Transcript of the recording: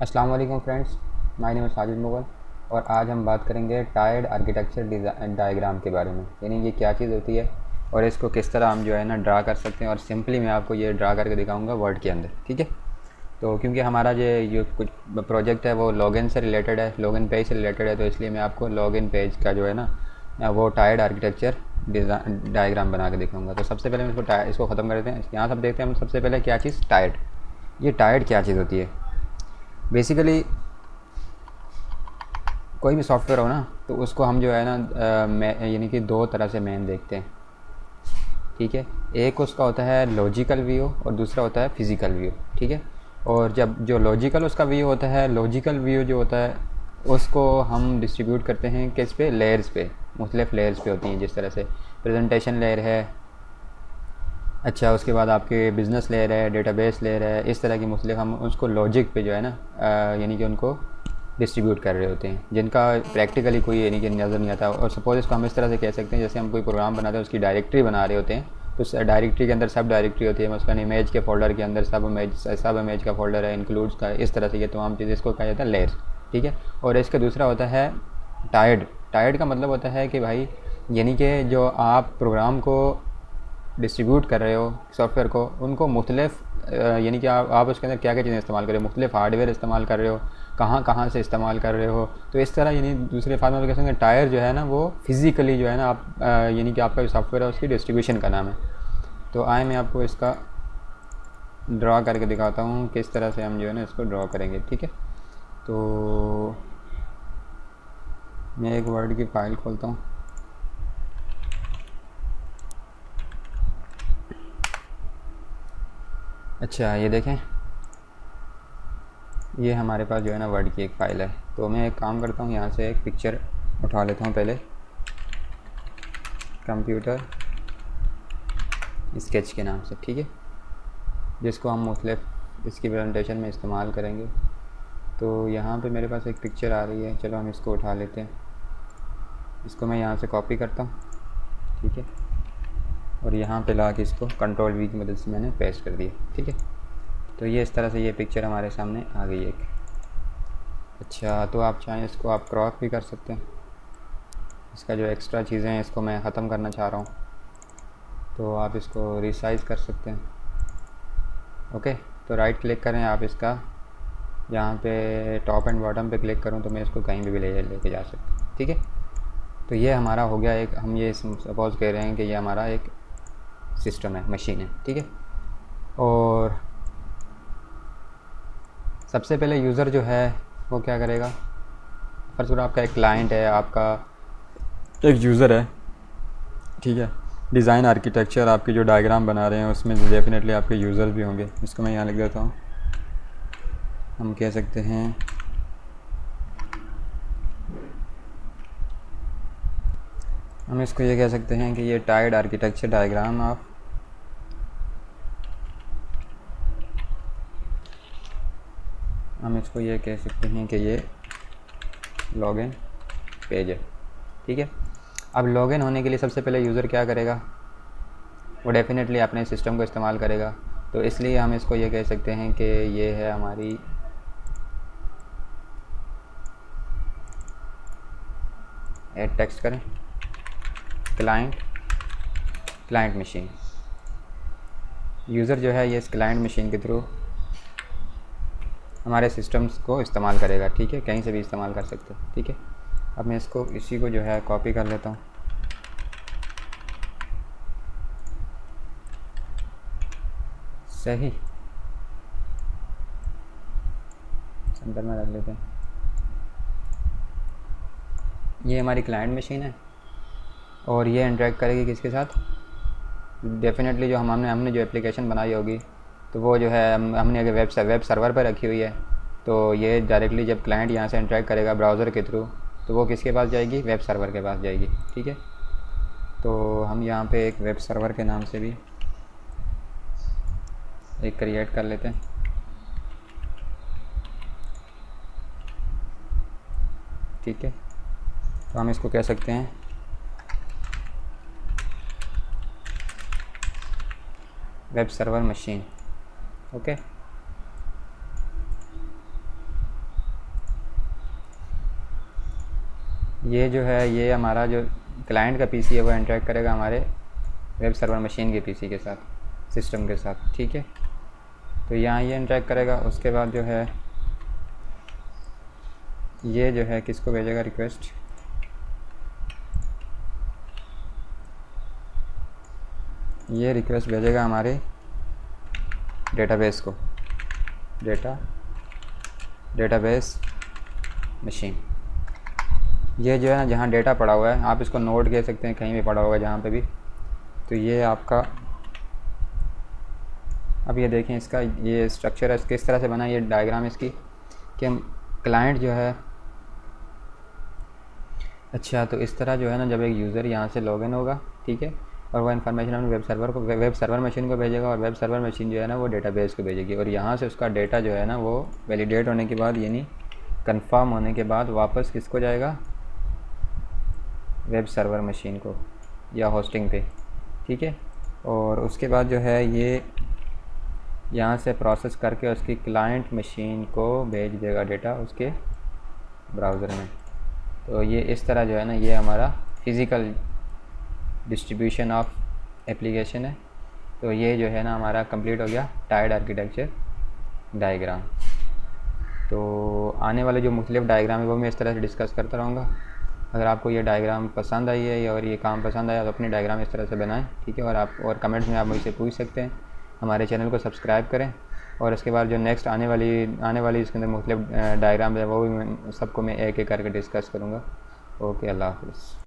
अस्सलाम वालेकुम friends, my name is Sajid Mughal और आज हम बात करेंगे टायर्ड आर्किटेक्चर डायग्राम के बारे में। यानी ये क्या चीज़ होती है और इसको किस तरह हम जो है ना ड्रा कर सकते हैं। और सिंपली मैं आपको ये ड्रा करके दिखाऊंगा वर्ड के अंदर, ठीक है। तो क्योंकि हमारा जो कुछ प्रोजेक्ट है वो लॉगिन से रिलेटेड है, लॉगिन पेज से रिलेटेड है, तो इसलिए मैं आपको लॉगिन पेज का जो है ना वो टायर्ड आर्किटेक्चर डायग्राम बना के दिखाऊंगा। तो सबसे पहले हम इसको ख़त्म करते हैं। यहाँ सब देखते हैं हम सबसे पहले क्या चीज़ टायर्ड। ये टायर्ड क्या चीज़ होती है? बेसिकली कोई भी सॉफ्टवेयर हो ना तो उसको हम जो है ना यानी कि दो तरह से मेन देखते हैं, ठीक है। एक उसका होता है लॉजिकल व्यू और दूसरा होता है फिज़िकल व्यू, ठीक है। और जब जो लॉजिकल उसका व्यू होता है, लॉजिकल व्यू जो होता है उसको हम डिस्ट्रीब्यूट करते हैं किस पे, लेयर्स पे, मुख्तलिफ लेयर्स पे होती हैं। जिस तरह से प्रेजेंटेशन लेयर है, अच्छा उसके बाद आपके बिज़नेस लेयर है, डेटाबेस लेयर है, इस तरह की मुख्तलिफ हम उसको लॉजिक पे जो है ना यानी कि उनको डिस्ट्रीब्यूट कर रहे होते हैं, जिनका प्रैक्टिकली कोई यानी कि नज़र नहीं आता। और सपोज़ इसको हम इस तरह से कह सकते हैं, जैसे हम कोई प्रोग्राम बनाते हैं उसकी डायरेक्टरी बना रहे होते हैं, तो उस डायरेक्टरी के अंदर सब डायरेक्टरी होती है। मसलन इमेज के फोल्डर के अंदर सब इमेज का फोल्डर है, इंक्लूड्स का, इस तरह से ये तमाम चीज़ें, इसको कहा जाता है लेयर्स, ठीक है। और इसका दूसरा होता है टायर्ड। टायर्ड का मतलब होता है कि भाई यानी कि जो आप प्रोग्राम को डिस्ट्रीब्यूट कर रहे हो, सॉफ्टवेयर को, उनको मुख्तलिफ यानी कि आप उसके अंदर क्या क्या चीज़ें इस्तेमाल कर रहे हो, मुख्तलिफ हार्डवेयर इस्तेमाल कर रहे हो, कहाँ कहाँ से इस्तेमाल कर रहे हो। तो इस तरह यानी दूसरे फार्म में कह सकते हैं टायर जो है ना वो फिज़िकली जो है ना आप यानी कि आपका जो सॉफ्टवेयर है उसकी डिस्ट्रीब्यूशन का नाम है। तो आए मैं आपको इसका ड्रा करके दिखाता हूँ किस तरह से हम जो है ना इसको ड्रा करेंगे, ठीक है। तो मैं एक वर्ड की फ़ाइल खोलता हूँ। अच्छा ये देखें, ये हमारे पास जो है ना वर्ड की एक फ़ाइल है। तो मैं एक काम करता हूँ, यहाँ से एक पिक्चर उठा लेता हूँ पहले कंप्यूटर स्केच के नाम से, ठीक है, जिसको हम मुख्तलिफ इसकी प्रेजेंटेशन में इस्तेमाल करेंगे। तो यहाँ पे मेरे पास एक पिक्चर आ रही है, चलो हम इसको उठा लेते हैं। इसको मैं यहाँ से कॉपी करता हूँ, ठीक है, और यहाँ पे ला के इसको कंट्रोल वी की मदद से मैंने पेस्ट कर दिया, ठीक है। तो ये इस तरह से ये पिक्चर हमारे सामने आ गई एक। अच्छा तो आप चाहें इसको आप क्रॉप भी कर सकते हैं। इसका जो एक्स्ट्रा चीज़ें हैं इसको मैं ख़त्म करना चाह रहा हूँ, तो आप इसको रिसाइज़ कर सकते हैं। ओके, तो राइट क्लिक करें आप इसका, यहाँ पे टॉप एंड बॉटम पे क्लिक करूँ तो मैं इसको कहीं भी लेके जा सकता हूँ, ठीक है। तो ये हमारा हो गया एक, हम ये सपोज़ कह रहे हैं कि ये हमारा एक सिस्टम है, मशीन है, ठीक है। और सबसे पहले यूज़र जो है वो क्या करेगा, फर्स्ट ऑफ ऑल आपका एक क्लाइंट है, आपका एक यूज़र है, ठीक है। डिज़ाइन आर्किटेक्चर आपके जो डायग्राम बना रहे हैं उसमें डेफिनेटली आपके यूज़र भी होंगे। इसको मैं यहाँ लिख देता हूँ, हम कह सकते हैं हम इसको ये कह सकते हैं कि ये टायर्ड आर्किटेक्चर डायग्राम ऑफ हम इसको ये कह सकते हैं कि ये लॉगिन पेज है, ठीक है। अब लॉगिन होने के लिए सबसे पहले यूज़र क्या करेगा, वो डेफिनेटली अपने सिस्टम को इस्तेमाल करेगा। तो इसलिए हम इसको ये कह सकते हैं कि ये है हमारी ऐड टेक्स्ट करें क्लाइंट मशीन। यूज़र जो है ये इस क्लाइंट मशीन के थ्रू हमारे सिस्टम्स को इस्तेमाल करेगा, ठीक है, कहीं से भी इस्तेमाल कर सकते हैं, ठीक है। अब मैं इसको इसी को जो है कॉपी कर लेता हूँ, सही सेंटर में रख लेते हैं। ये हमारी क्लाइंट मशीन है और ये इंटरेक्ट करेगी किसके साथ, डेफिनेटली जो हमने जो एप्लीकेशन बनाई होगी तो वो जो है हमने अगर वेब सर्वर पर रखी हुई है, तो ये डायरेक्टली जब क्लाइंट यहाँ से इंटरेक्ट करेगा ब्राउज़र के थ्रू तो वो किसके पास जाएगी, वेब सर्वर के पास जाएगी, ठीक है। तो हम यहाँ पे एक वेब सर्वर के नाम से भी एक क्रिएट कर लेते हैं, ठीक है। तो हम इसको कह सकते हैं वेब सर्वर मशीन, ओके। ये जो है ये हमारा जो क्लाइंट का पीसी है वो इंटरेक्ट करेगा हमारे वेब सर्वर मशीन के पीसी के साथ, सिस्टम के साथ, ठीक है। तो यहाँ ये इंटरेक्ट करेगा। उसके बाद जो है ये जो है किसको भेजेगा रिक्वेस्ट, ये रिक्वेस्ट भेजेगा हमारे डेटाबेस को, डेटाबेस मशीन। ये जो है ना जहाँ डेटा पड़ा हुआ है, आप इसको नोड कह सकते हैं, कहीं भी पड़ा होगा जहाँ पे भी। तो ये आपका, अब ये देखें इसका ये स्ट्रक्चर है किस तरह से बना, ये डायग्राम इसकी कि क्लाइंट जो है, अच्छा तो इस तरह जो है ना जब एक यूज़र यहाँ से लॉगिन होगा, ठीक है, और वह इन्फॉर्मेशन अपने वेब सर्वर मशीन को भेजेगा, और वेब सर्वर मशीन जो है ना वो डेटाबेस को भेजेगी, और यहाँ से उसका डेटा जो है ना वो वैलिडेट होने के बाद, यानी कंफर्म होने के बाद वापस किसको जाएगा, वेब सर्वर मशीन को या होस्टिंग पे, ठीक है। और उसके बाद जो है ये यहाँ से प्रोसेस करके उसकी क्लाइंट मशीन को भेज देगा डेटा उसके ब्राउज़र में। तो ये इस तरह जो है ना ये हमारा फिज़िकल डिस्ट्रीब्यूशन ऑफ एप्लीकेशन है। तो ये जो है ना हमारा कंप्लीट हो गया टायर्ड आर्किटेक्चर डायग्राम। तो आने वाले जो मुख्तलिफ डायग्राम है वो मैं इस तरह से डिस्कस करता रहूँगा। अगर आपको ये डायग्राम पसंद आई है या और ये काम पसंद आया तो अपनी डायग्राम इस तरह से बनाएं, ठीक है। और आप और कमेंट्स में आप मुझसे पूछ सकते हैं। हमारे चैनल को सब्सक्राइब करें, और इसके बाद जो नेक्स्ट आने वाली इसके अंदर मुख्तलिफ डायग्राम है वो भी सबको मैं एक एक करके डिस्कस करूँगा। ओके, अल्लाह हाफ़िज़।